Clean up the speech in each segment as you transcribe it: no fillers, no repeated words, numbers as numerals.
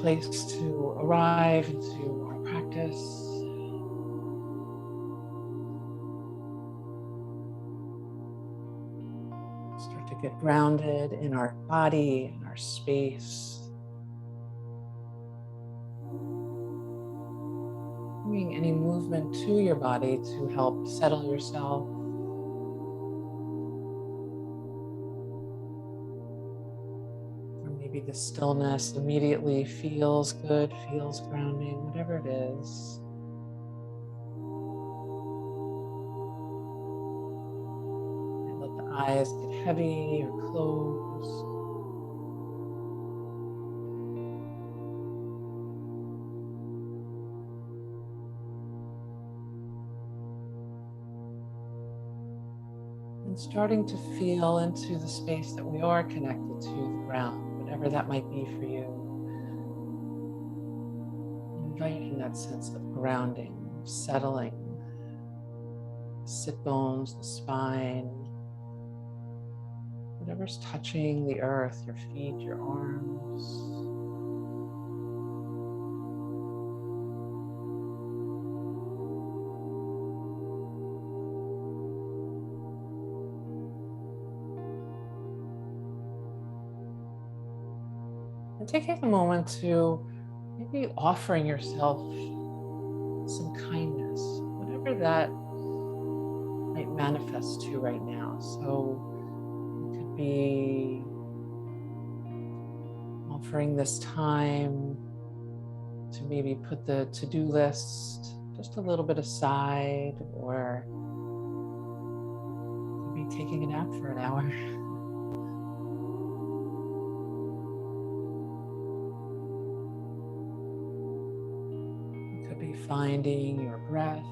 place to arrive into our practice. Start to get grounded in our body, in our space. Bringing any movement to your body to help settle yourself. Or maybe the stillness immediately feels good, feels grounding, whatever it is. And let the eyes get heavy or close. And starting to feel into the space that we are connected to the ground, whatever that might be for you. Inviting that sense of grounding, settling, the sit bones, the spine, whatever's touching the earth, your feet, your arms. And taking a moment to maybe offering yourself some kindness, whatever that might manifest to right now. So it could be offering this time to maybe put the to-do list just a little bit aside, or it could be taking a nap for an hour. Could be finding your breath.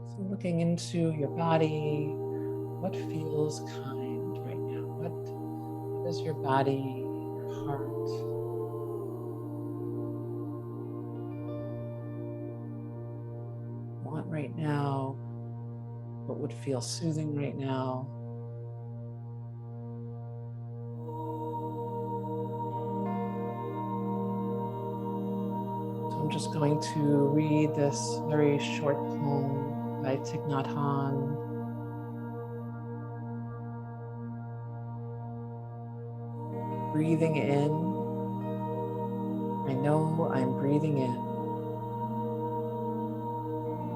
So looking into your body, what feels kind right now? What does your body, your heart want right now? What would feel soothing right now? I'm just going to read this very short poem by Thich Nhat Hanh. Breathing in, I know I'm breathing in.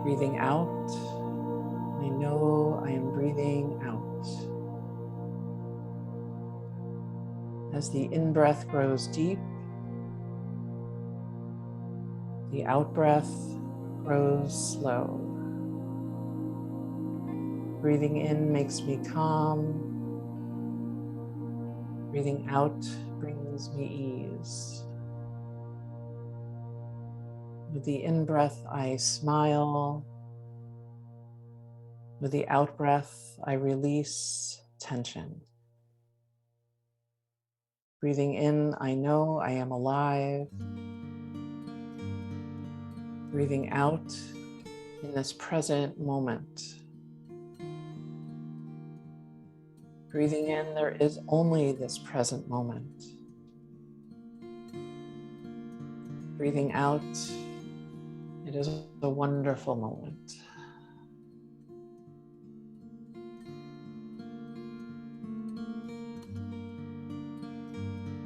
Breathing out, I know I am breathing out. As the in-breath grows deep, the out-breath grows slow. Breathing in makes me calm. Breathing out brings me ease. With the in-breath, I smile. With the out-breath, I release tension. Breathing in, I know I am alive. Breathing out in this present moment. Breathing in, there is only this present moment. Breathing out, it is a wonderful moment.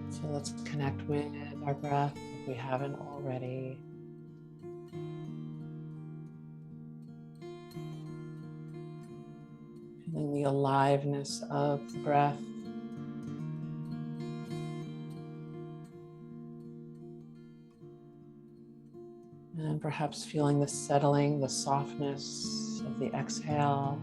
So let's connect with our breath if we haven't already. Feeling the aliveness of the breath. And perhaps feeling the settling, the softness of the exhale.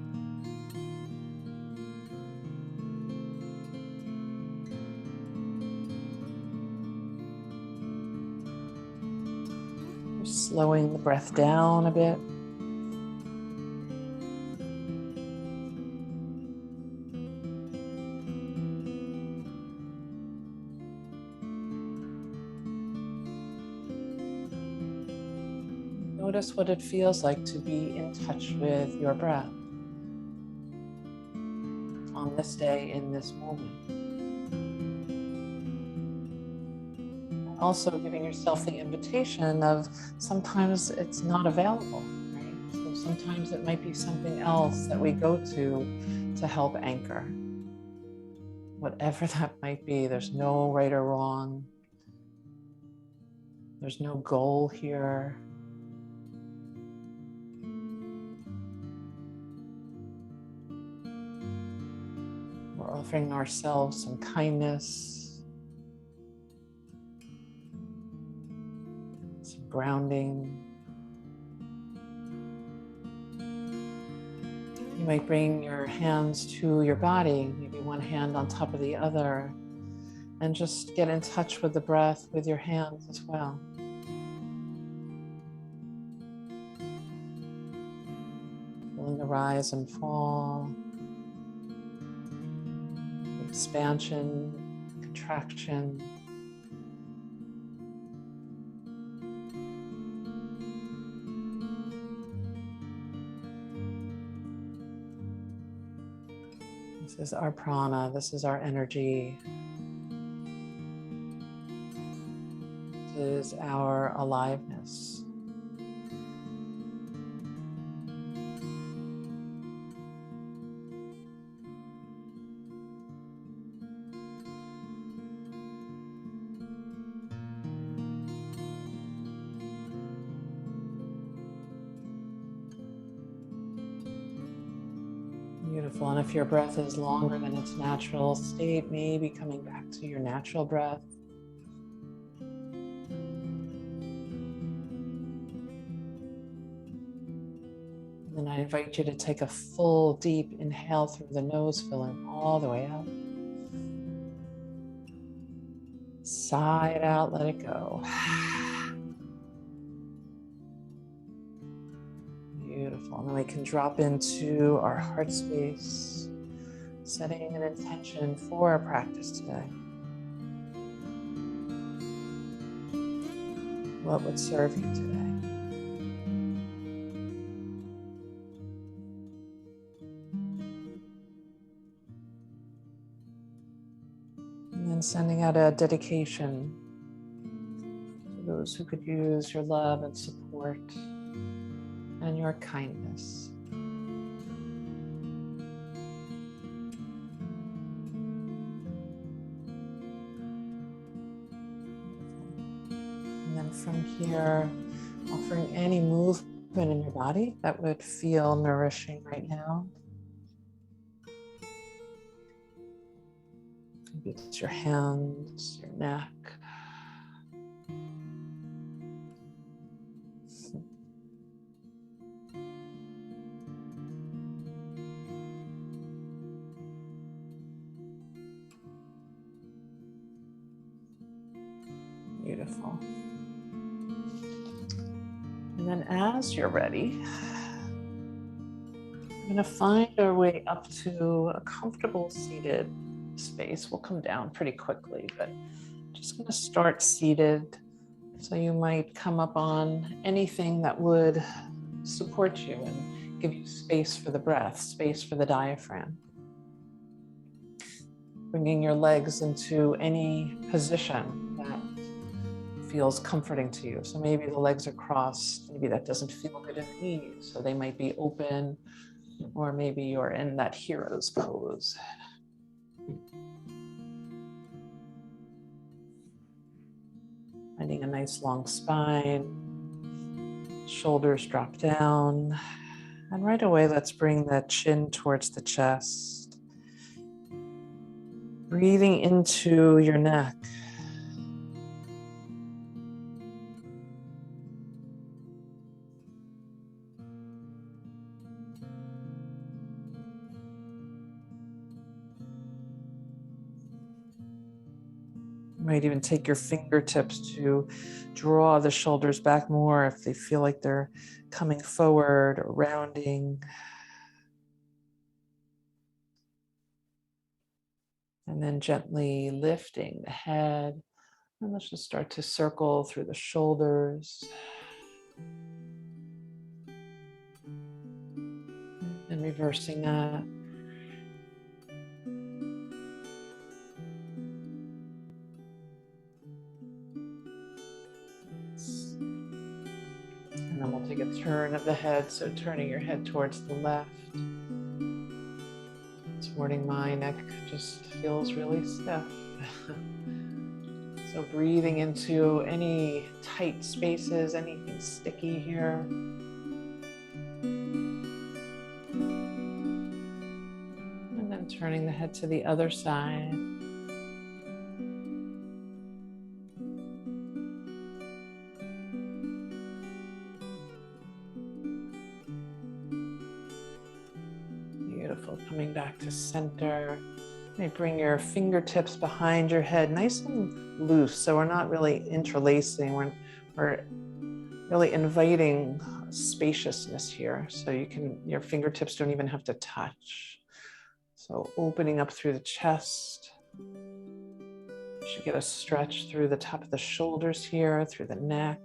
Slowing the breath down a bit. Notice what it feels like to be in touch with your breath on this day, in this moment. also giving yourself the invitation of sometimes it's not available, right? So sometimes it might be something else that we go to help anchor. Whatever that might be, there's no right or wrong. There's no goal here. We're offering ourselves some kindness, some grounding. You might bring your hands to your body, maybe one hand on top of the other, and just get in touch with the breath with your hands as well. Feeling the rise and fall, the expansion, contraction. This is our prana, this is our energy. This is our aliveness. Beautiful. And if your breath is longer than its natural state, maybe coming back to your natural breath. And then I invite you to take a full, deep inhale through the nose, filling all the way up. Sigh it out, let it go. Beautiful. And then we can drop into our heart space, setting an intention for our practice today. What would serve you today? And then sending out a dedication to those who could use your love and support and your kindness. And then from here, offering any movement in your body that would feel nourishing right now. Maybe it's your hands, your neck. Beautiful. And then as you're ready, we're going to find our way up to a comfortable seated space. We'll come down pretty quickly, but just going to start seated. So you might come up on anything that would support you and give you space for the breath, space for the diaphragm. Bringing your legs into any position that feels comforting to you. So maybe the legs are crossed, maybe that doesn't feel good in the knees, so they might be open, or maybe you're in that hero's pose. Finding a nice long spine, shoulders drop down, and right away let's bring the chin towards the chest. Breathing into your neck. You might even take your fingertips to draw the shoulders back more if they feel like they're coming forward or rounding. And then gently lifting the head. And let's just start to circle through the shoulders. And reversing that. take a turn of the head, so turning your head towards the left. This morning my neck just feels really stiff. So breathing into any tight spaces, anything sticky here. And then turning the head to the other side. Beautiful. Coming back to center. You may bring your fingertips behind your head, nice and loose, so we're not really interlacing. We're really inviting spaciousness here, so your fingertips don't even have to touch. So opening up through the chest. You should get a stretch through the top of the shoulders here, through the neck.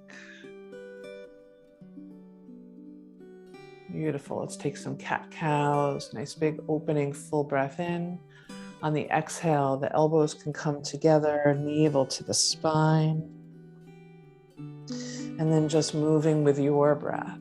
Beautiful. Let's take some cat-cows. Nice big opening, full breath in. On the exhale, the elbows can come together, navel to the spine. And then just moving with your breath.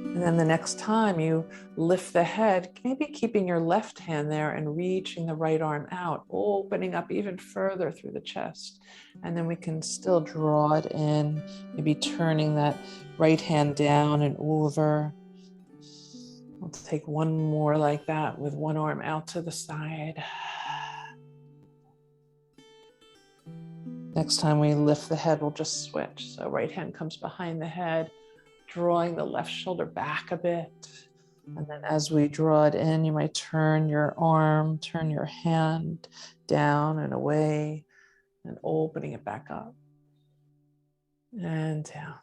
And then the next time you lift the head, maybe keeping your left hand there and reaching the right arm out, opening up even further through the chest. And then we can still draw it in, maybe turning that right hand down and over. We'll take one more like that with one arm out to the side. Next time we lift the head, we'll just switch. So right hand comes behind the head, drawing the left shoulder back a bit. And then as we draw it in, you might turn your arm, turn your hand down and away, and opening it back up and down.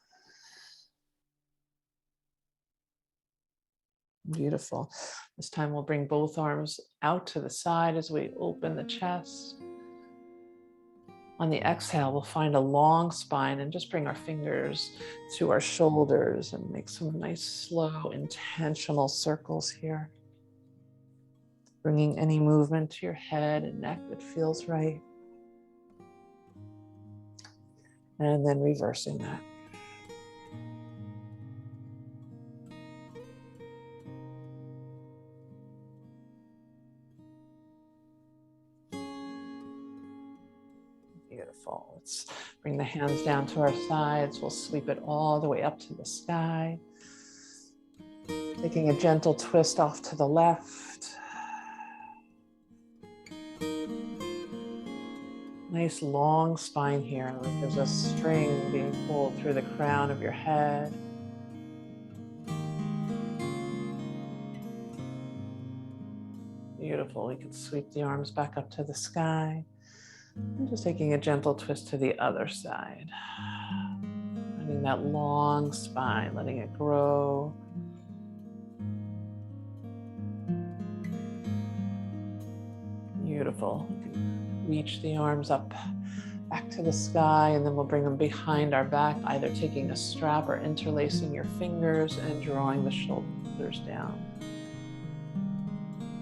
Beautiful. This time we'll bring both arms out to the side as we open the chest. On the exhale, we'll find a long spine and just bring our fingers to our shoulders and make some nice, slow, intentional circles here. Bringing any movement to your head and neck that feels right. And then reversing that. Beautiful. Let's bring the hands down to our sides. We'll sweep it all the way up to the sky. Taking a gentle twist off to the left. Nice long spine here, like there's a string being pulled through the crown of your head. Beautiful. We can sweep the arms back up to the sky. And just taking a gentle twist to the other side. Finding that long spine, letting it grow. Beautiful. You can reach the arms up back to the sky, and then we'll bring them behind our back, either taking a strap or interlacing your fingers and drawing the shoulders down.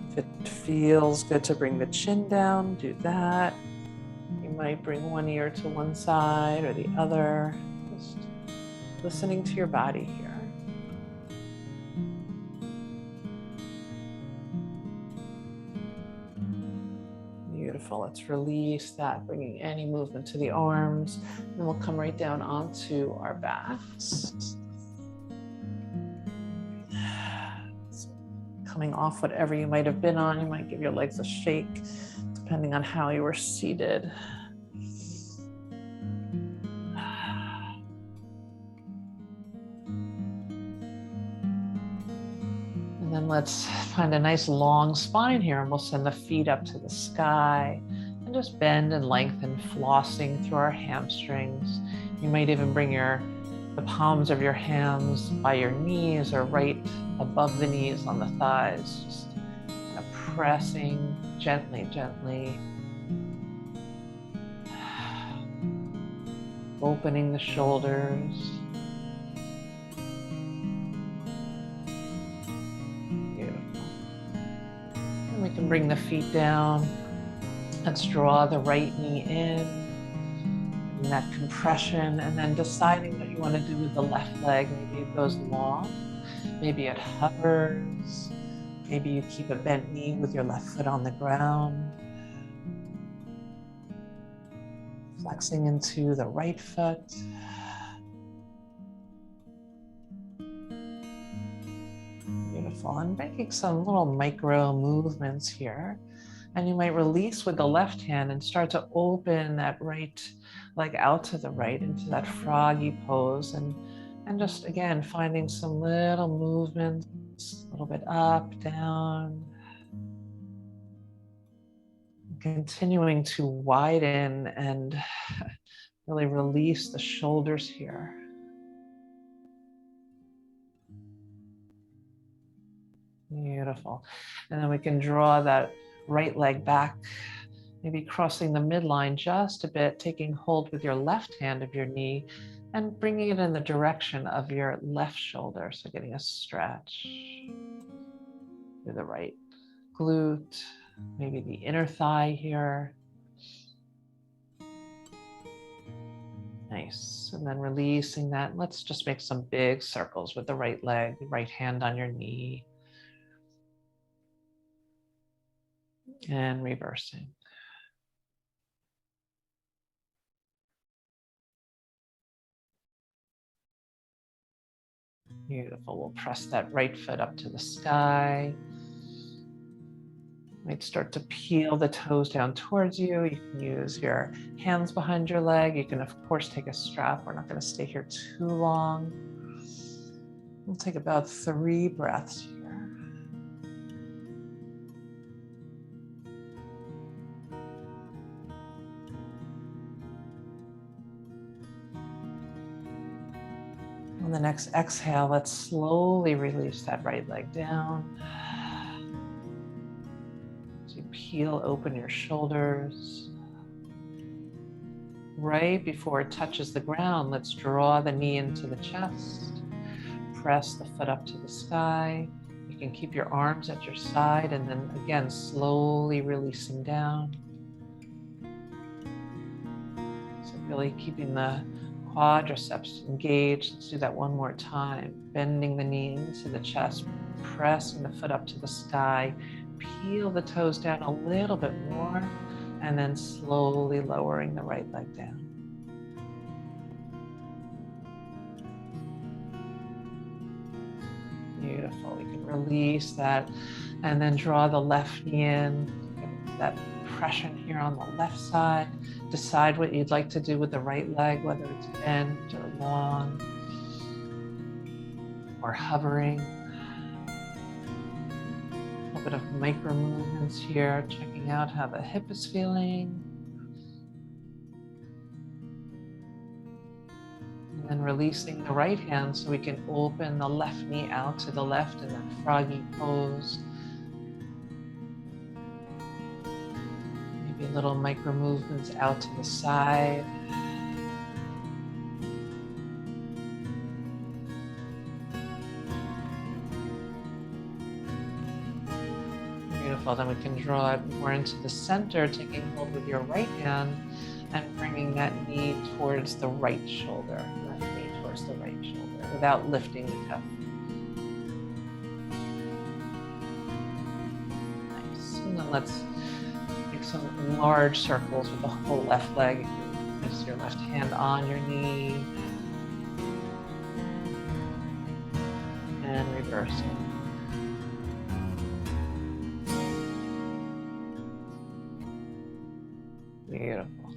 If it feels good to bring the chin down, do that. You might bring one ear to one side or the other, just listening to your body here. Beautiful. Let's release that, bringing any movement to the arms. And then we'll come right down onto our backs. So coming off whatever you might have been on, you might give your legs a shake, depending on how you were seated. And then let's find a nice long spine here, and we'll send the feet up to the sky and just bend and lengthen, flossing through our hamstrings. You might even bring the palms of your hands by your knees or right above the knees on the thighs, just kind of pressing gently, gently. Opening the shoulders. Bring the feet down. Let's draw the right knee in, getting that compression, and then deciding what you want to do with the left leg. Maybe it goes long, maybe it hovers, maybe you keep a bent knee with your left foot on the ground. Flexing into the right foot. Beautiful. And making some little micro movements here. And you might release with the left hand and start to open that right leg out to the right into that froggy pose. And just, again, finding some little movements, a little bit up, down. Continuing to widen and really release the shoulders here. Beautiful. And then we can draw that right leg back, maybe crossing the midline just a bit, taking hold with your left hand of your knee and bringing it in the direction of your left shoulder. So getting a stretch through the right glute, maybe the inner thigh here. Nice. And then releasing that. Let's just make some big circles with the right leg, right hand on your knee. And reversing. Beautiful. We'll press that right foot up to the sky. Might start to peel the toes down towards you. You can use your hands behind your leg. You can, of course, take a strap. We're not going to stay here too long. We'll take about 3 breaths here. On the next exhale, let's slowly release that right leg down. As you peel open your shoulders. Right before it touches the ground, let's draw the knee into the chest. Press the foot up to the sky. You can keep your arms at your side and then again, slowly releasing down. So really keeping the quadriceps engaged. Let's do that one more time. Bending the knee into the chest, pressing the foot up to the sky, peel the toes down a little bit more, and then slowly lowering the right leg down. Beautiful. We can release that and then draw the left knee in, that compression here on the left side. Decide what you'd like to do with the right leg, whether it's bent or long or hovering. A little bit of micro movements here, checking out how the hip is feeling. And then releasing the right hand so we can open the left knee out to the left in that froggy pose. Maybe little micro movements out to the side. Beautiful. Then we can draw it more into the center, taking hold with your right hand and bringing that knee towards the right shoulder. Left knee towards the right shoulder without lifting the cup. Nice. And then let's make some large circles with the whole left leg. You can place your left hand on your knee. And reversing. Beautiful.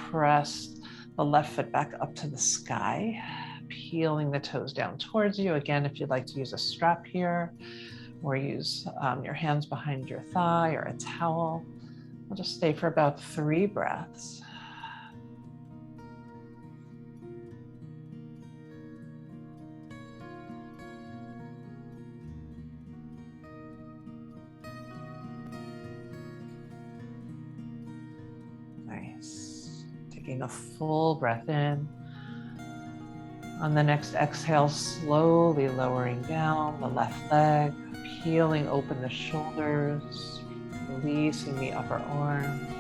Press the left foot back up to the sky, peeling the toes down towards you. Again, if you'd like to use a strap here, or use your hands behind your thigh or a towel. We'll just stay for about 3 breaths. Nice. Taking a full breath in. On the next exhale, slowly lowering down the left leg, peeling open the shoulders, releasing the upper arms.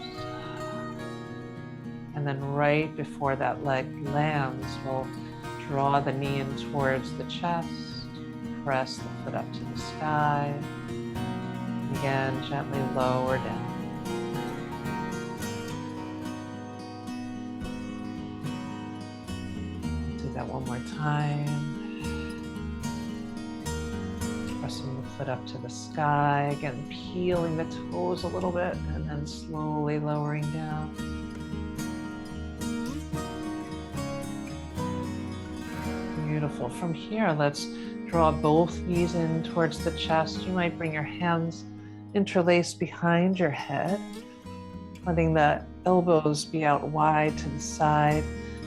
And then right before that leg lands, we'll draw the knee in towards the chest, press the foot up to the sky, and again, gently lower down. Do that one more time. Pressing the foot up to the sky, again, peeling the toes a little bit, and then slowly lowering down. Beautiful. From here, let's draw both knees in towards the chest. You might bring your hands interlaced behind your head, letting the elbows be out wide to the side,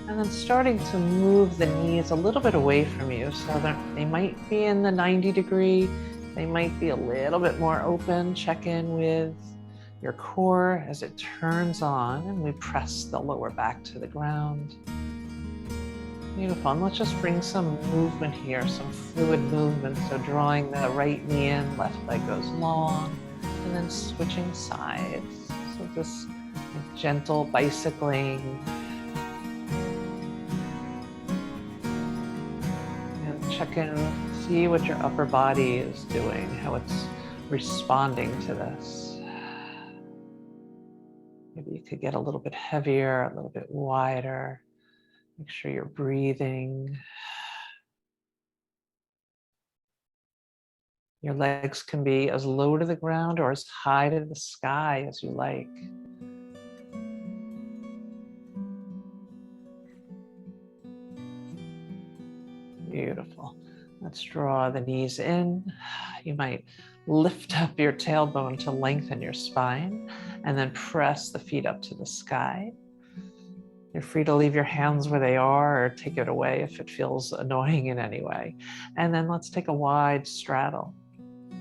and then starting to move the knees a little bit away from you so that they might be in the 90 degree, they might be a little bit more open. Check in with your core as it turns on, and we press the lower back to the ground. Beautiful. And let's just bring some movement here, some fluid movement. So drawing the right knee in, left leg goes long, and then switching sides. So just gentle bicycling. And check in, see what your upper body is doing, how it's responding to this. Maybe you could get a little bit heavier, a little bit wider. Make sure you're breathing. Your legs can be as low to the ground or as high to the sky as you like. Beautiful. Let's draw the knees in. You might lift up your tailbone to lengthen your spine, and then press the feet up to the sky. You're free to leave your hands where they are or take it away if it feels annoying in any way. And then let's take a wide straddle,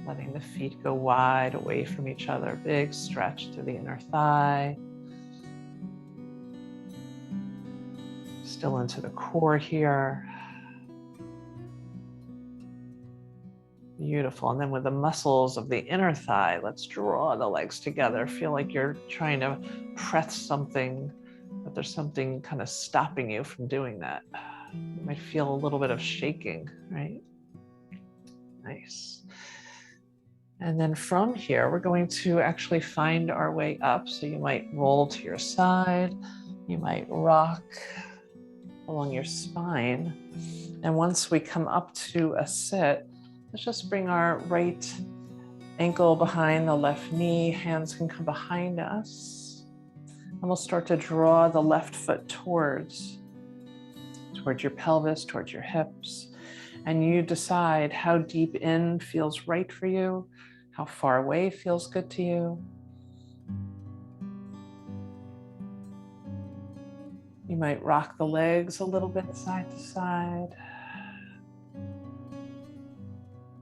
letting the feet go wide away from each other. Big stretch through the inner thigh. Still into the core here. Beautiful. And then with the muscles of the inner thigh, let's draw the legs together. Feel like you're trying to press something, but there's something kind of stopping you from doing that. You might feel a little bit of shaking, right? Nice. And then from here, we're going to actually find our way up. So you might roll to your side. You might rock along your spine. And once we come up to a sit, let's just bring our right ankle behind the left knee. Hands can come behind us. And we'll start to draw the left foot towards your pelvis, towards your hips. And you decide how deep in feels right for you, how far away feels good to you. You might rock the legs a little bit side to side.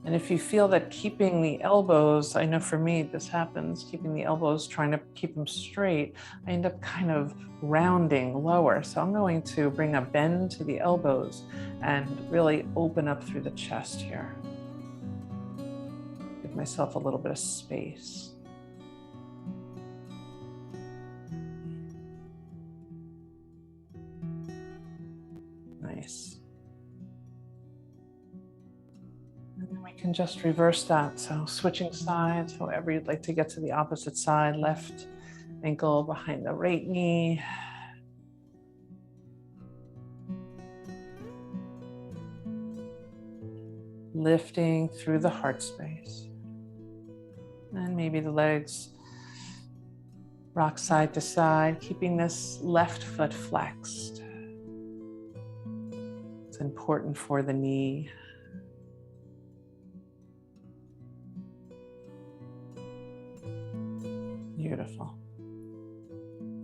And if you feel that keeping the elbows, I know for me this happens, keeping the elbows, trying to keep them straight, I end up kind of rounding lower. So I'm going to bring a bend to the elbows and really open up through the chest here. Give myself a little bit of space. Nice. And then we can just reverse that. So switching sides, however you'd like to get to the opposite side, left ankle behind the right knee. Lifting through the heart space. And maybe the legs rock side to side, keeping this left foot flexed. It's important for the knee. Beautiful.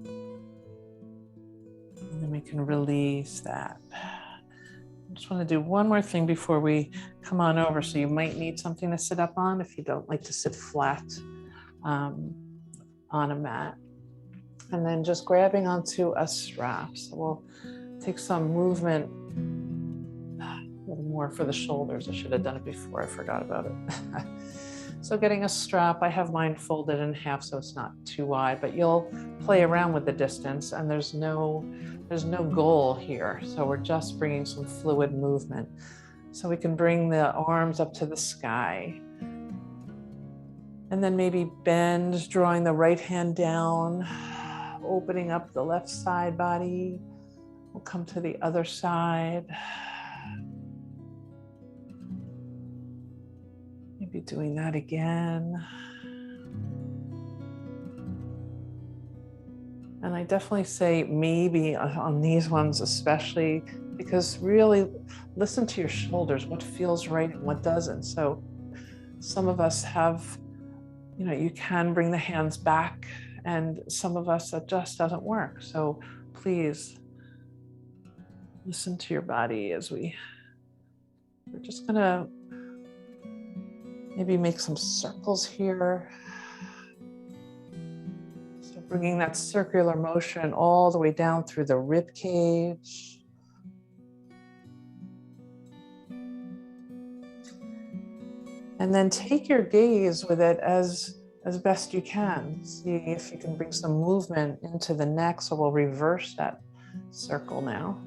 And then we can release that. I just want to do one more thing before we come on over. So you might need something to sit up on if you don't like to sit flat on a mat. And then just grabbing onto a strap. So we'll take some movement, a little more for the shoulders. I should have done it before, I forgot about it. So getting a strap, I have mine folded in half so it's not too wide, but you'll play around with the distance, and there's no goal here. So we're just bringing some fluid movement. So we can bring the arms up to the sky. And then maybe bend, drawing the right hand down, opening up the left side body. We'll come to the other side. Maybe doing that again. And I definitely say maybe on these ones especially, because really listen to your shoulders, what feels right and what doesn't. So some of us have, you can bring the hands back, and some of us that just doesn't work. So please listen to your body as we're just gonna maybe make some circles here. So bringing that circular motion all the way down through the rib cage. And then take your gaze with it as best you can. See if you can bring some movement into the neck. So we'll reverse that circle now.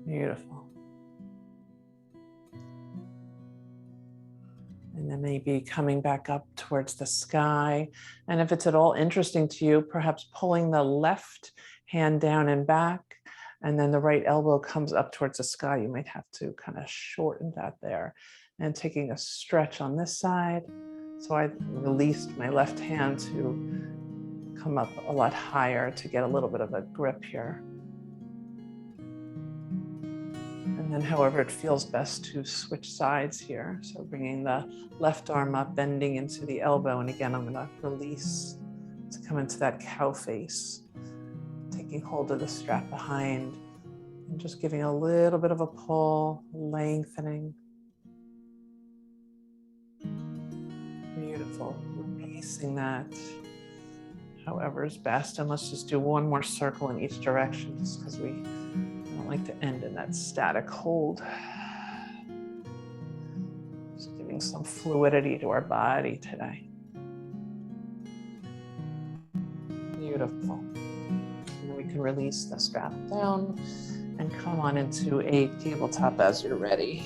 Beautiful. And then maybe coming back up towards the sky. And if it's at all interesting to you, perhaps pulling the left hand down and back, and then the right elbow comes up towards the sky. You might have to kind of shorten that there. And taking a stretch on this side. So I released my left hand to come up a lot higher to get a little bit of a grip here. And then however it feels best to switch sides here. So bringing the left arm up, bending into the elbow. And again, I'm gonna release to come into that cow face. Taking hold of the strap behind and just giving a little bit of a pull, lengthening. Beautiful, releasing that however is best. And let's just do one more circle in each direction just because we don't like to end in that static hold. Just giving some fluidity to our body today. Beautiful. And then we can release the strap down and come on into a tabletop as you're ready.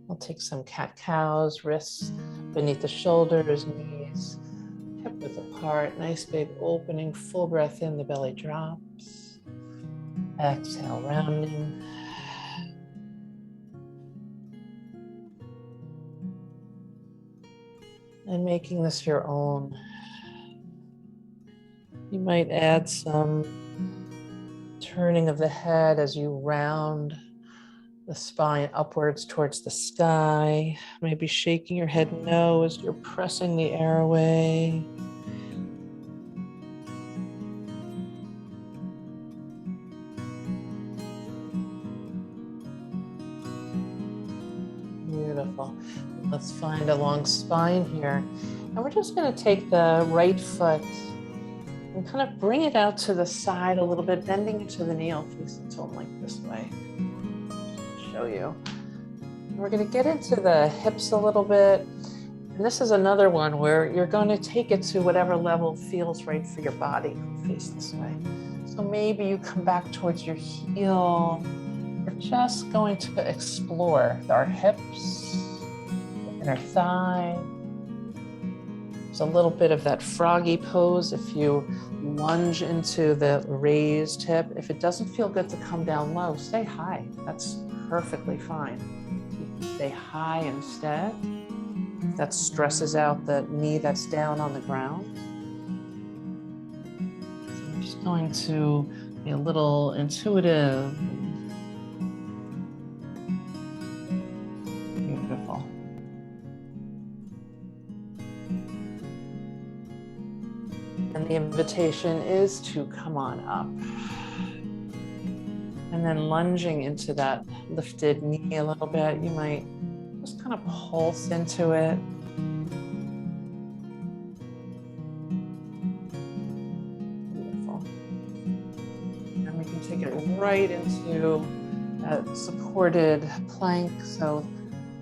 We'll take some cat-cows, wrists beneath the shoulders, knees hip width apart, nice big opening, full breath in, the belly drops. Exhale, rounding. And making this your own. You might add some turning of the head as you round the spine upwards towards the sky. Maybe shaking your head no as you're pressing the air away. Beautiful. Let's find a long spine here. And we're just going to take the right foot and kind of bring it out to the side a little bit, bending into the knee. I'll face it to like this way. Show you. And we're going to get into the hips a little bit. And this is another one where you're going to take it to whatever level feels right for your body. Face this way. So maybe you come back towards your heel. We're just going to explore our hips, inner thigh. There's a little bit of that froggy pose if you lunge into the raised hip. If it doesn't feel good to come down low, stay high. That's perfectly fine. You can stay high instead. If that stresses out the knee that's down on the ground. So I'm just going to be a little intuitive. Beautiful. And the invitation is to come on up. And then lunging into that lifted knee a little bit, you might just kind of pulse into it. Beautiful. And we can take it right into that supported plank. So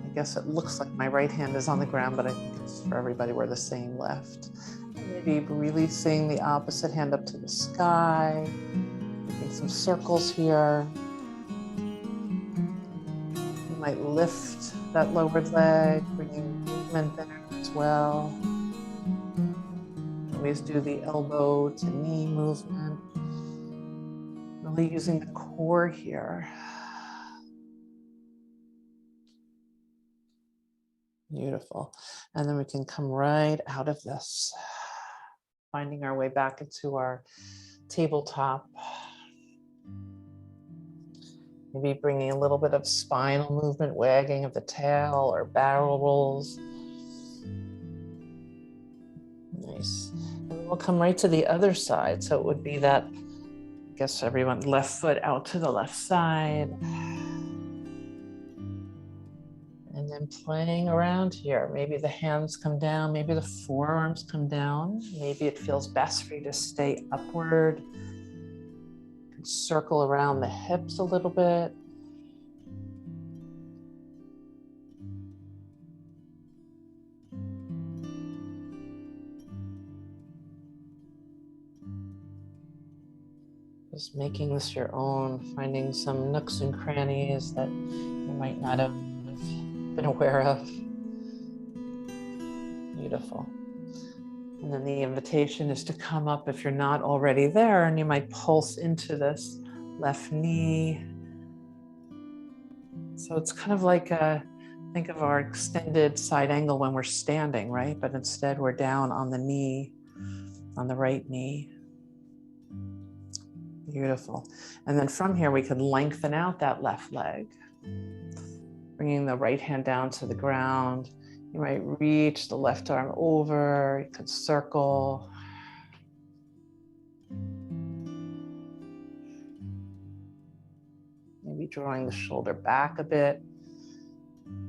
I guess it looks like my right hand is on the ground, but I think it's for everybody, we're the same left. Maybe releasing the opposite hand up to the sky, making some circles here. You might lift that lowered leg, bringing movement there as well. Always do the elbow to knee movement. Really using the core here. Beautiful. And then we can come right out of this, finding our way back into our tabletop. Maybe bringing a little bit of spinal movement, wagging of the tail or barrel rolls. Nice. And we'll come right to the other side. So it would be that, I guess everyone, left foot out to the left side. And then playing around here. Maybe the hands come down, maybe the forearms come down. Maybe it feels best for you to stay upward. Circle around the hips a little bit. Just making this your own, finding some nooks and crannies that you might not have been aware of. Beautiful. And then the invitation is to come up if you're not already there, and you might pulse into this left knee. So it's kind of like think of our extended side angle when we're standing, right? But instead we're down on the knee, on the right knee. Beautiful. And then from here, we could lengthen out that left leg, bringing the right hand down to the ground. You might reach the left arm over, you could circle. Maybe drawing the shoulder back a bit.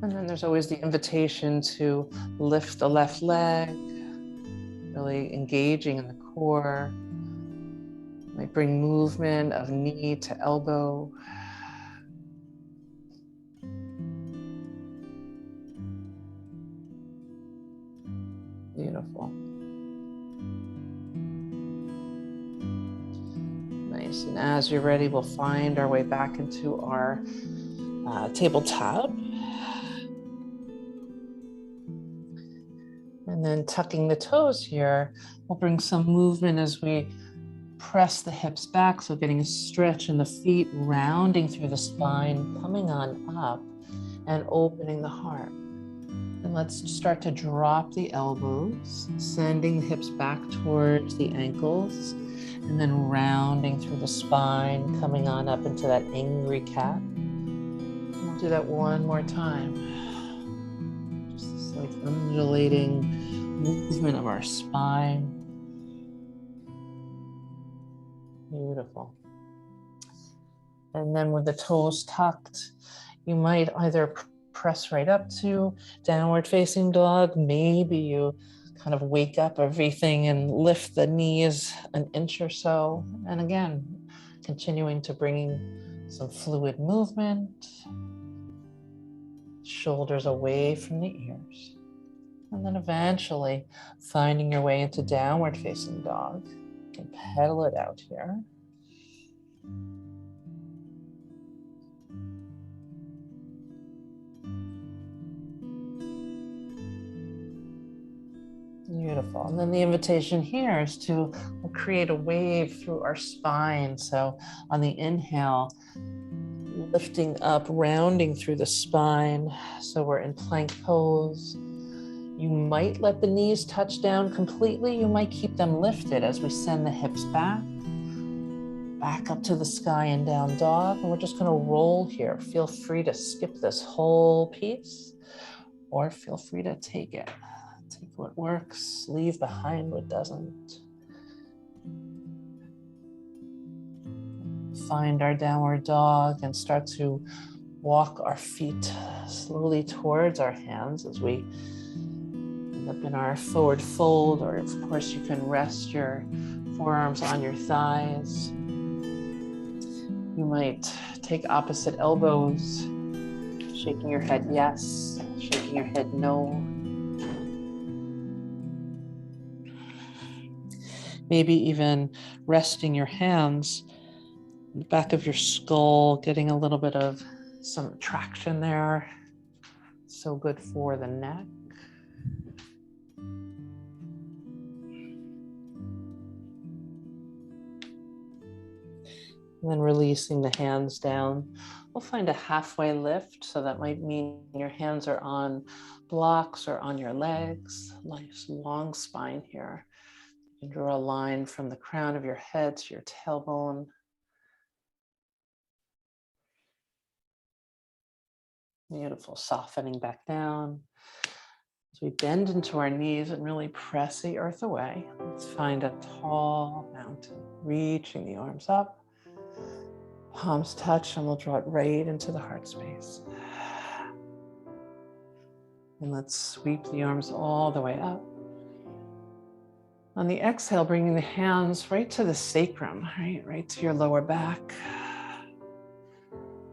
And then there's always the invitation to lift the left leg, really engaging in the core. Might bring movement of knee to elbow. Beautiful. Nice. And as you're ready, we'll find our way back into our tabletop. And then tucking the toes here, we'll bring some movement as we press the hips back, so getting a stretch in the feet, rounding through the spine, coming on up and opening the heart. And let's start to drop the elbows, sending the hips back towards the ankles, and then rounding through the spine, coming on up into that angry cat. And we'll do that one more time. Just this like undulating movement of our spine. Beautiful. And then with the toes tucked, you might either press right up to downward facing dog. Maybe you kind of wake up everything and lift the knees an inch or so. And again, continuing to bring some fluid movement, shoulders away from the ears. And then eventually finding your way into downward facing dog. You can pedal it out here. Beautiful. And then the invitation here is to create a wave through our spine. So on the inhale, lifting up, rounding through the spine. So we're in plank pose. You might let the knees touch down completely. You might keep them lifted as we send the hips back up to the sky and down dog. And we're just going to roll here. Feel free to skip this whole piece, or feel free to take it. Take what works, leave behind what doesn't. Find our downward dog and start to walk our feet slowly towards our hands as we end up in our forward fold, or of course you can rest your forearms on your thighs. You might take opposite elbows, shaking your head yes, shaking your head no. Maybe even resting your hands in the back of your skull, getting a little bit of some traction there. So good for the neck. And then releasing the hands down. We'll find a halfway lift. So that might mean your hands are on blocks or on your legs. Nice long spine here. You can draw a line from the crown of your head to your tailbone. Beautiful, softening back down. As we bend into our knees and really press the earth away, let's find a tall mountain, reaching the arms up. Palms touch, and we'll draw it right into the heart space. And let's sweep the arms all the way up. On the exhale, bringing the hands right to the sacrum, right to your lower back.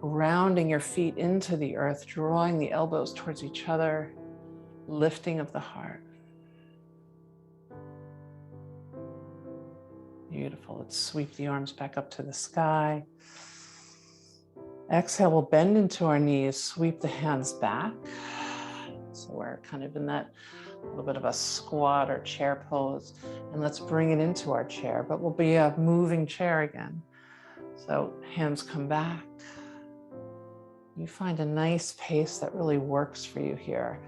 Rounding your feet into the earth, drawing the elbows towards each other, lifting of the heart. Beautiful. Let's sweep the arms back up to the sky. Exhale, we'll bend into our knees, sweep the hands back. So we're kind of in that little bit of a squat or chair pose. And let's bring it into our chair, but we'll be a moving chair again. So hands come back. You find a nice pace that really works for you here.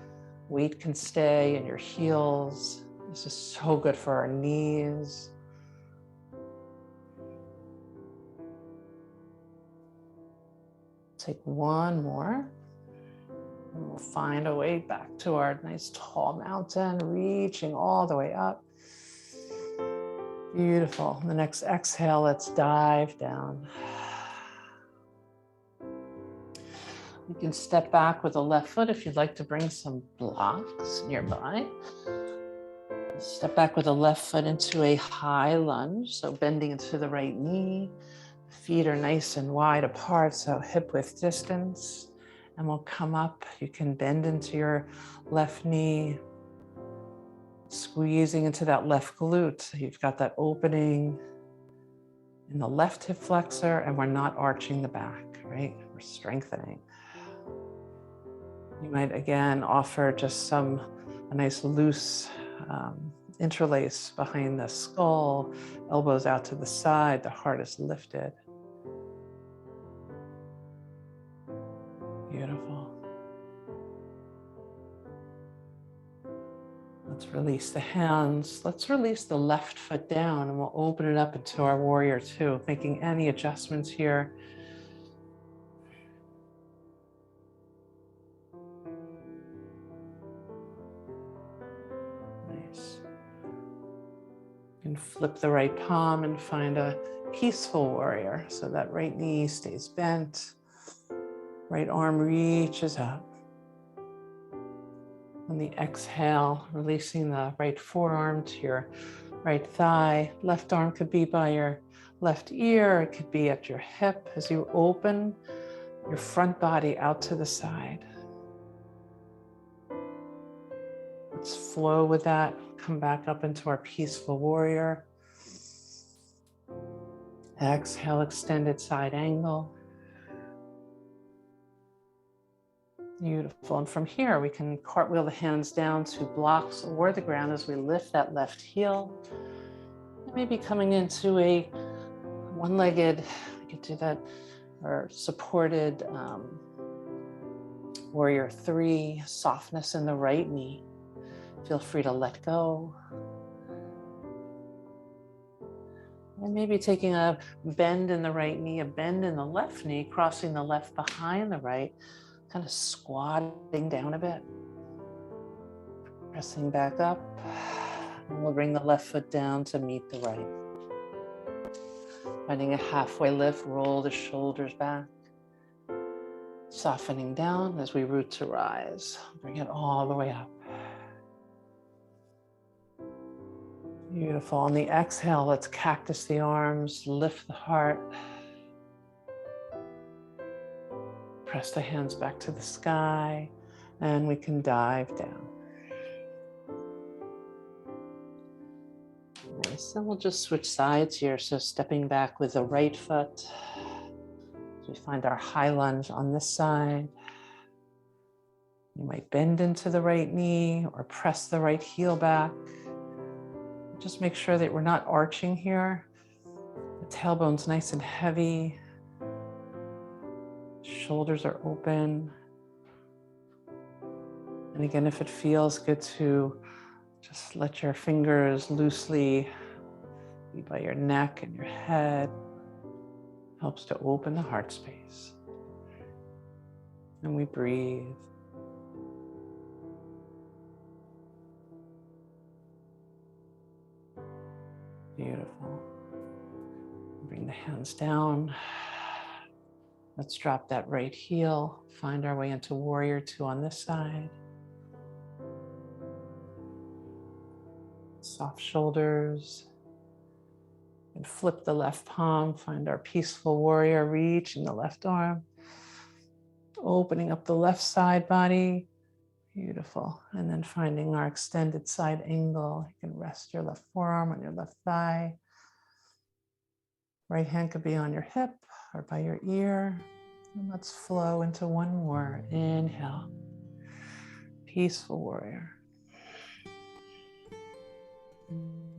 Weight can stay in your heels. This is so good for our knees. Take one more. And we'll find a way back to our nice tall mountain, reaching all the way up. Beautiful. The next exhale, let's dive down. You can step back with the left foot if you'd like to bring some blocks nearby. Step back with the left foot into a high lunge, so bending into the right knee. Feet are nice and wide apart, so hip width distance. And we'll come up. You can bend into your left knee, squeezing into that left glute. So you've got that opening in the left hip flexor, and we're not arching the back, right? We're strengthening. You might again offer just a nice loose interlace behind the skull, elbows out to the side, the heart is lifted. Beautiful. Let's release the hands. Let's release the left foot down, and we'll open it up into our warrior two, making any adjustments here. Nice. You can flip the right palm and find a peaceful warrior. So that right knee stays bent. Right arm reaches up. On the exhale, releasing the right forearm to your right thigh. Left arm could be by your left ear. It could be at your hip as you open your front body out to the side. Let's flow with that. Come back up into our peaceful warrior. Exhale, extended side angle. Beautiful. And from here, we can cartwheel the hands down to blocks or the ground as we lift that left heel. And maybe coming into a one-legged, we could do that, or supported warrior three, softness in the right knee. Feel free to let go. And maybe taking a bend in the right knee, a bend in the left knee, crossing the left behind the right, kind of squatting down a bit. Pressing back up. And we'll bring the left foot down to meet the right. Finding a halfway lift, roll the shoulders back. Softening down as we root to rise. Bring it all the way up. Beautiful. On the exhale, let's cactus the arms, lift the heart. Press the hands back to the sky, and we can dive down. Nice. And we'll just switch sides here. So stepping back with the right foot. So we find our high lunge on this side. You might bend into the right knee or press the right heel back. Just make sure that we're not arching here. The tailbone's nice and heavy. Shoulders are open. And again, if it feels good to just let your fingers loosely be by your neck and your head. Helps to open the heart space. And we breathe. Beautiful. Bring the hands down. Let's drop that right heel. Find our way into warrior two on this side. Soft shoulders. And flip the left palm. Find our peaceful warrior. Reach in the left arm. Opening up the left side body. Beautiful. And then finding our extended side angle. You can rest your left forearm on your left thigh. Right hand could be on your hip or by your ear. And let's flow into one more. Inhale. Peaceful warrior.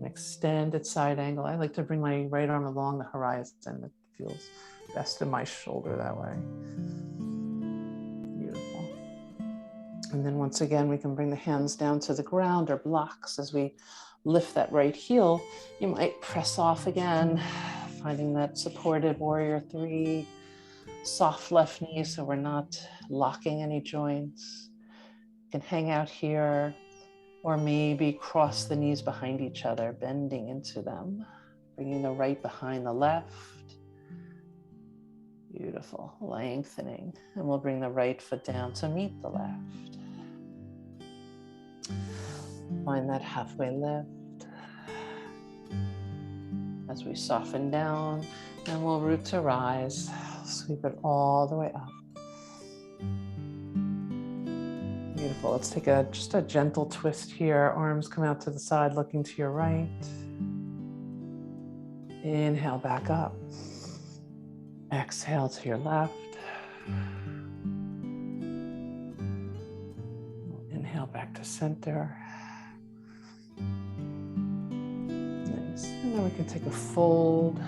An extended side angle. I like to bring my right arm along the horizon. It feels best in my shoulder that way. Beautiful. And then once again, we can bring the hands down to the ground or blocks as we lift that right heel. You might press off again, finding that supported warrior three. Soft left knee so we're not locking any joints. You can hang out here or maybe cross the knees behind each other, bending into them, bringing the right behind the left. Beautiful, lengthening. And we'll bring the right foot down to meet the left. Find that halfway lift. As we soften down, and we'll root to rise. Sweep it all the way up. Beautiful. Let's take just a gentle twist here. Arms come out to the side, looking to your right. Inhale back up. Exhale to your left. Inhale back to center. Nice. And then we can take a fold,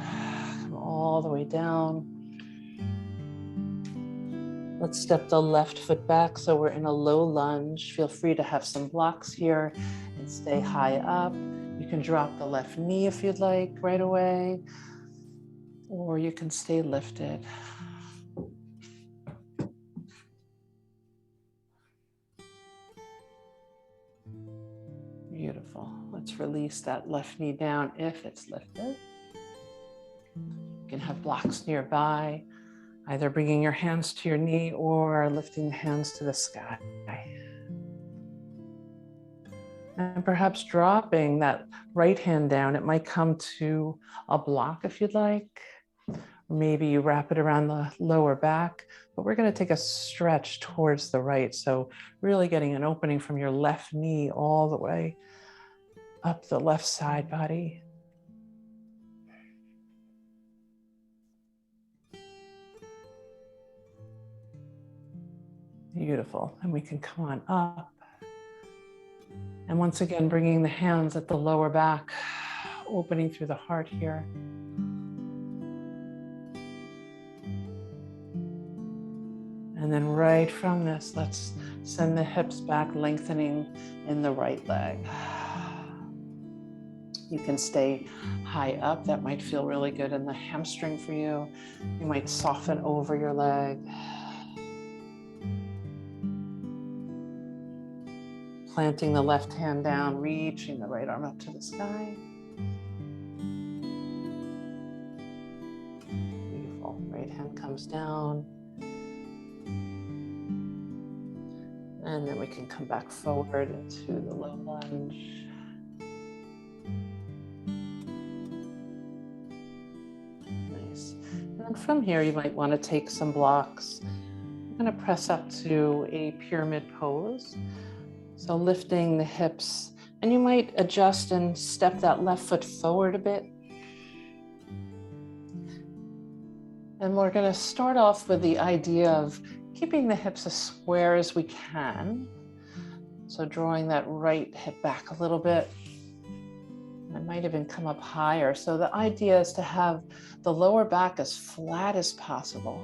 come all the way down. Let's step the left foot back so we're in a low lunge. Feel free to have some blocks here and stay high up. You can drop the left knee if you'd like right away, or you can stay lifted. Beautiful. Let's release that left knee down if it's lifted. You can have blocks nearby. Either bringing your hands to your knee or lifting the hands to the sky. And perhaps dropping that right hand down. It might come to a block if you'd like. Maybe you wrap it around the lower back, but we're going to take a stretch towards the right. So really getting an opening from your left knee all the way up the left side body. Beautiful. And we can come on up. And once again, bringing the hands at the lower back, opening through the heart here. And then right from this, let's send the hips back, lengthening in the right leg. You can stay high up. That might feel really good in the hamstring for you. You might soften over your leg. Planting the left hand down, reaching the right arm up to the sky. Beautiful. Right hand comes down. And then we can come back forward into the low lunge. Nice. And then from here, you might want to take some blocks. I'm going to press up to a pyramid pose. So lifting the hips, and you might adjust and step that left foot forward a bit. And we're going to start off with the idea of keeping the hips as square as we can. So drawing that right hip back a little bit. I might even come up higher. So the idea is to have the lower back as flat as possible.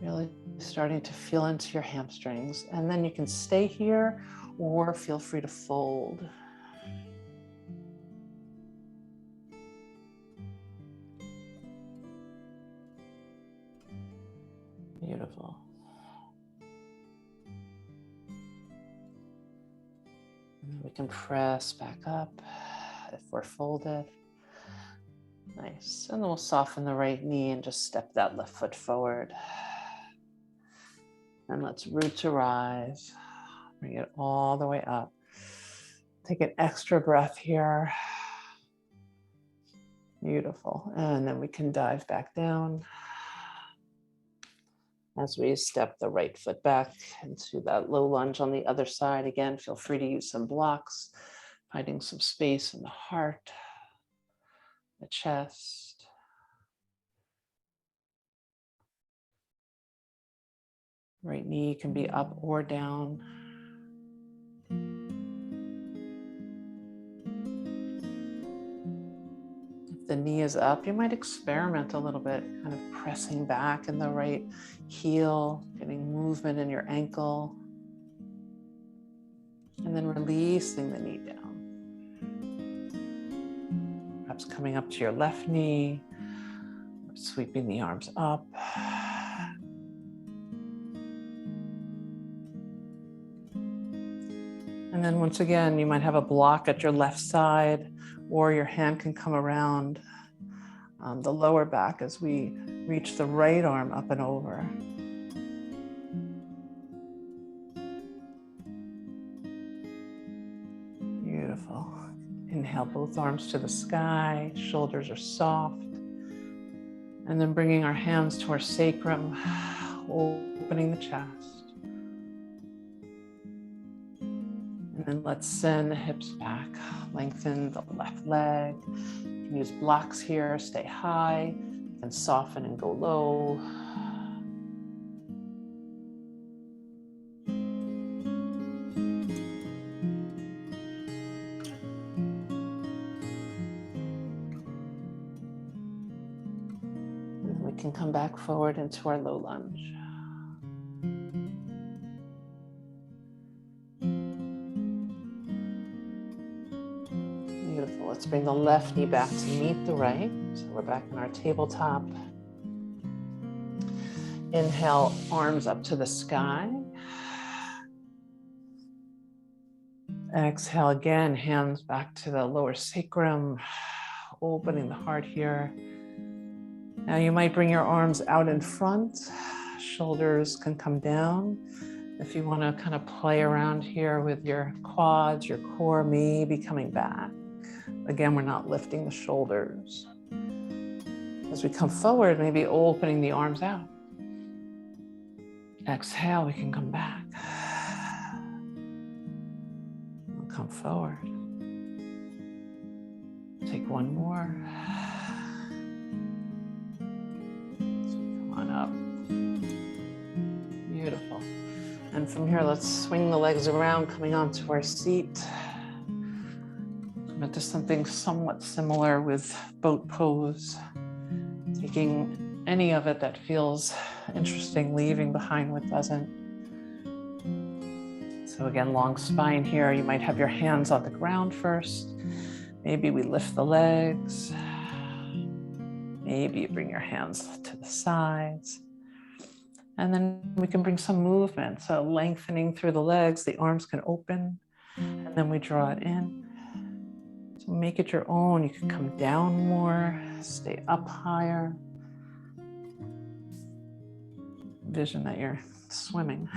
Really starting to feel into your hamstrings. And then you can stay here or feel free to fold. Beautiful. And we can press back up if we're folded. Nice. And then we'll soften the right knee and just step that left foot forward. And let's root to rise. Bring it all the way up. Take an extra breath here. Beautiful. And then we can dive back down as we step the right foot back into that low lunge on the other side. Again, feel free to use some blocks, finding some space in the heart, the chest. Right knee can be up or down. If the knee is up, you might experiment a little bit, kind of pressing back in the right heel, getting movement in your ankle, and then releasing the knee down. Perhaps coming up to your left knee, or sweeping the arms up. And then once again, you might have a block at your left side, or your hand can come around the lower back as we reach the right arm up and over. Beautiful. Inhale both arms to the sky, shoulders are soft. And then bringing our hands to our sacrum, opening the chest. And then let's send the hips back, lengthen the left leg. You can use blocks here, stay high, and soften and go low. And we can come back forward into our low lunge. Beautiful. Let's bring the left knee back to meet the right. So we're back in our tabletop. Inhale, arms up to the sky. Exhale again, hands back to the lower sacrum, opening the heart here. Now you might bring your arms out in front. Shoulders can come down. If you want to kind of play around here with your quads, your core maybe coming back. Again, we're not lifting the shoulders. As we come forward, maybe opening the arms out. Exhale, we can come back. We'll come forward. Take one more. So come on up. Beautiful. And from here, let's swing the legs around, coming onto our seat. Come into something somewhat similar with boat pose. Taking any of it that feels interesting, leaving behind what doesn't. So again, long spine here. You might have your hands on the ground first. Maybe we lift the legs. Maybe you bring your hands to the sides. And then we can bring some movement. So lengthening through the legs, the arms can open, and then we draw it in. So make it your own. You can come down more, stay up higher. vision that you're swimming.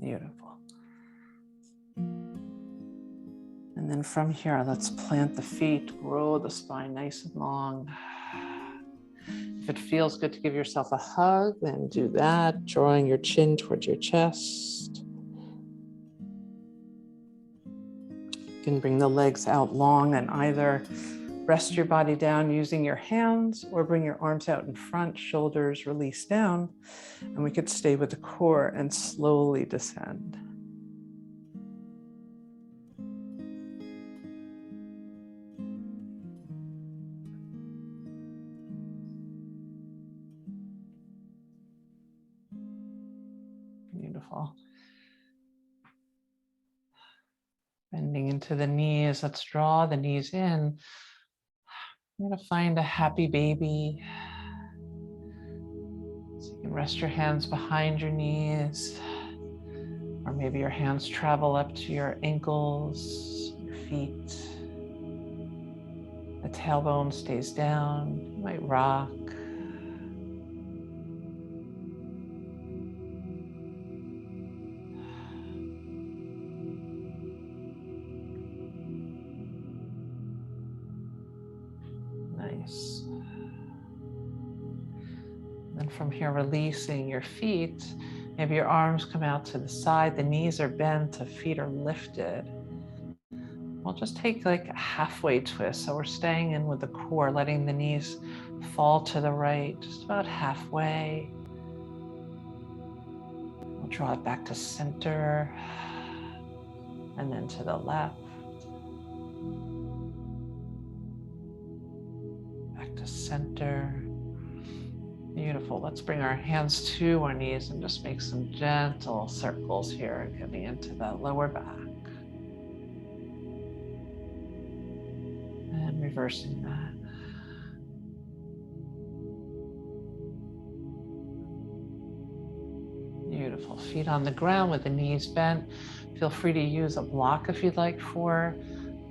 Beautiful. And then from here, let's plant the feet, grow the spine nice and long. If it feels good to give yourself a hug, then do that, drawing your chin towards your chest. You can bring the legs out long and either rest your body down using your hands or bring your arms out in front, shoulders release down, and we could stay with the core and slowly descend. Beautiful. Bending into the knees. Let's draw the knees in. I'm going to find a happy baby. So you can rest your hands behind your knees, or maybe your hands travel up to your ankles, your feet. The tailbone stays down. You might rock. Nice. Then from here, releasing your feet. Maybe your arms come out to the side, the knees are bent, the feet are lifted. We'll just take like a halfway twist. So we're staying in with the core, letting the knees fall to the right, just about halfway. We'll draw it back to center and then to the left. Back to center. Beautiful. Let's bring our hands to our knees and just make some gentle circles here, getting into that lower back. And reversing that. Beautiful. Feet on the ground with the knees bent. Feel free to use a block if you'd like for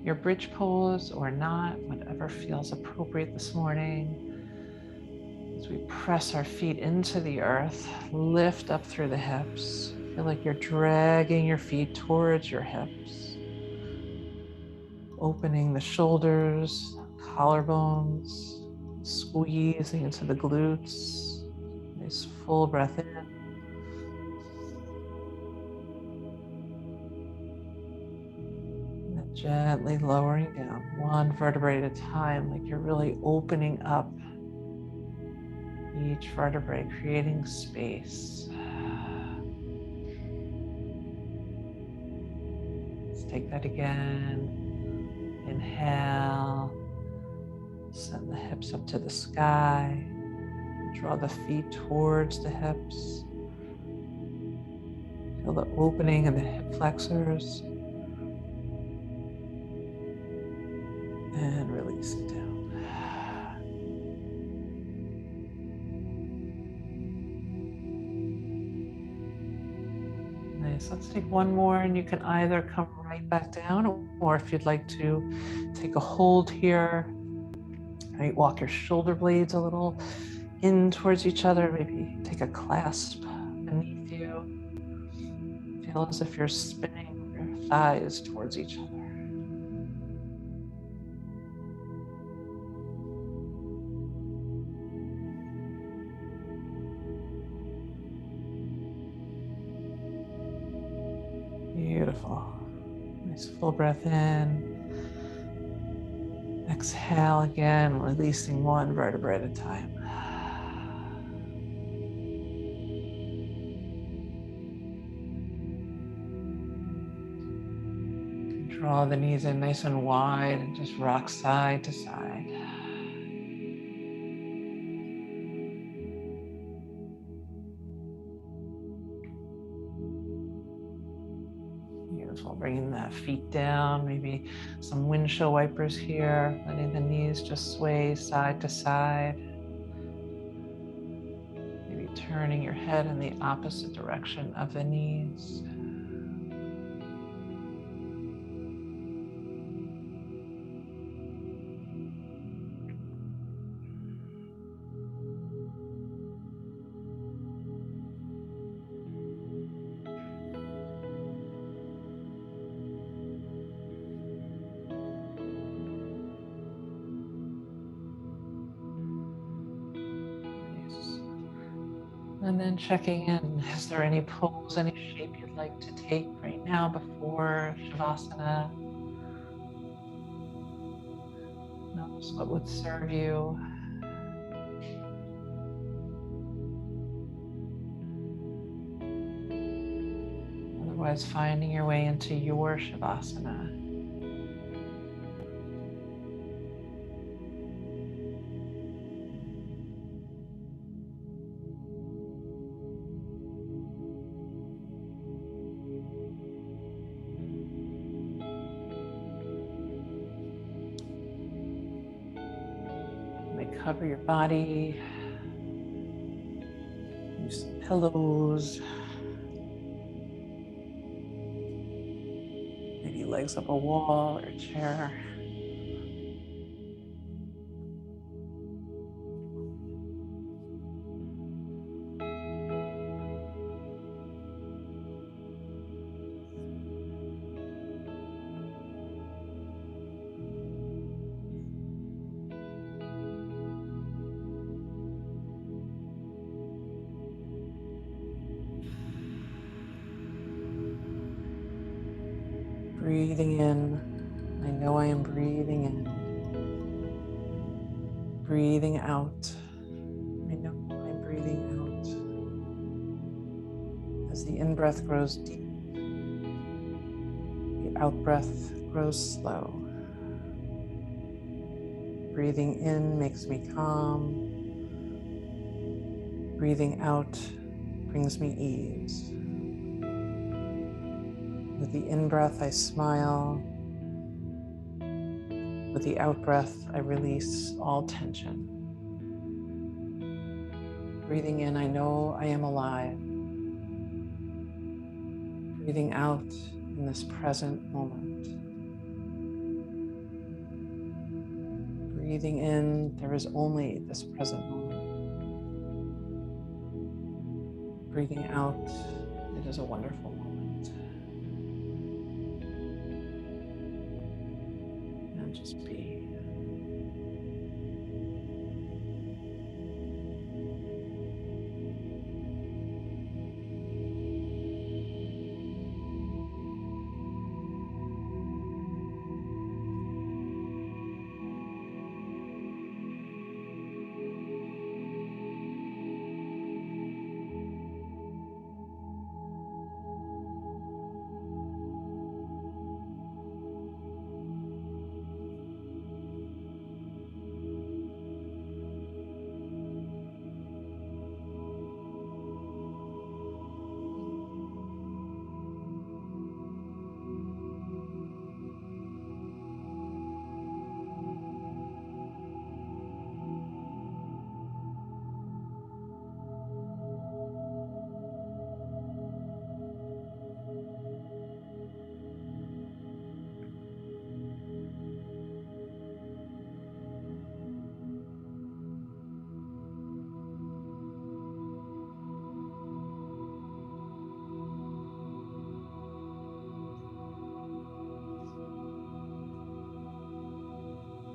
your bridge pose or not, whatever feels appropriate this morning. As we press our feet into the earth, lift up through the hips. Feel like you're dragging your feet towards your hips. Opening the shoulders, collarbones, squeezing into the glutes. Nice full breath in. And then gently lowering down, one vertebrae at a time, like you're really opening up each vertebrae, creating space. Let's take that again. Inhale, send the hips up to the sky. Draw the feet towards the hips. Feel the opening in the hip flexors. And release it down. Nice. Let's take one more, and you can either come right back down, or if you'd like to take a hold here, right, walk your shoulder blades a little in towards each other, maybe take a clasp beneath you. Feel as if you're spinning your thighs towards each other. Beautiful. Nice full breath in. Exhale again, releasing one vertebrae at a time. Draw the knees in nice and wide and just rock side to side. Beautiful. Bringing the feet down, maybe some windshield wipers here, letting the knees just sway side to side. Maybe turning your head in the opposite direction of the knees. And then checking in, is there any pose, any shape you'd like to take right now before Shavasana? Notice what would serve you. Otherwise, finding your way into your Shavasana. Cover your body. Use some pillows. Maybe legs up a wall or a chair. Breathing in, I know I am breathing in. Breathing out, I know I'm breathing out. As the in-breath grows deep, the out-breath grows slow. Breathing in makes me calm. Breathing out brings me ease. With the in-breath, I smile. With the out-breath, I release all tension. Breathing in, I know I am alive. Breathing out in this present moment. Breathing in, there is only this present moment. Breathing out, it is a wonderful moment. And just be.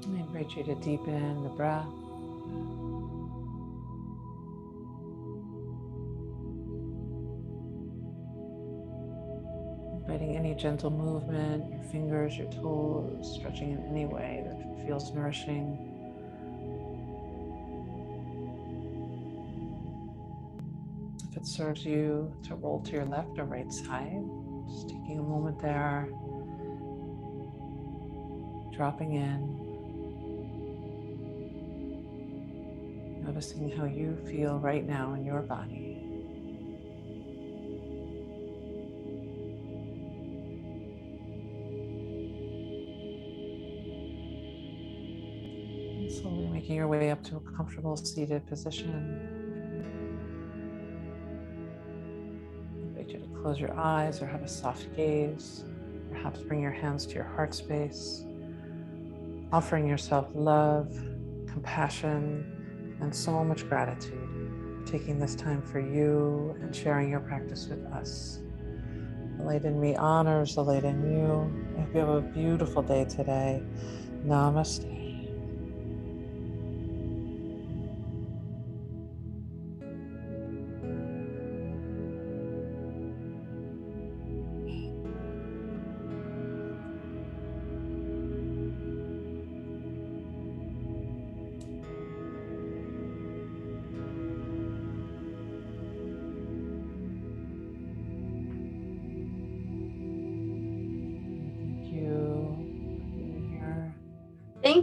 I invite you to deepen the breath. Inviting any gentle movement, your fingers, your toes, stretching in any way that feels nourishing. If it serves you to roll to your left or right side, just taking a moment there, dropping in, noticing how you feel right now in your body. And slowly making your way up to a comfortable seated position. I invite you to close your eyes or have a soft gaze. Perhaps bring your hands to your heart space, offering yourself love, compassion, and so much gratitude for taking this time for you and sharing your practice with us. The light in me honors the light in you. I hope you have a beautiful day today. Namaste.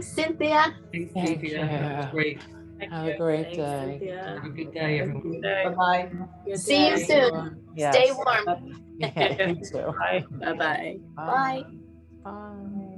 Thanks, Cynthia. Thanks, Thank Cynthia. That was you. great. Have a great Thanks, day. Cynthia. Have a good day, Thank everyone. you. Bye-bye. Good See you day. soon. Yes. Stay warm. Yeah, you too. Bye. Bye-bye. Bye. Bye.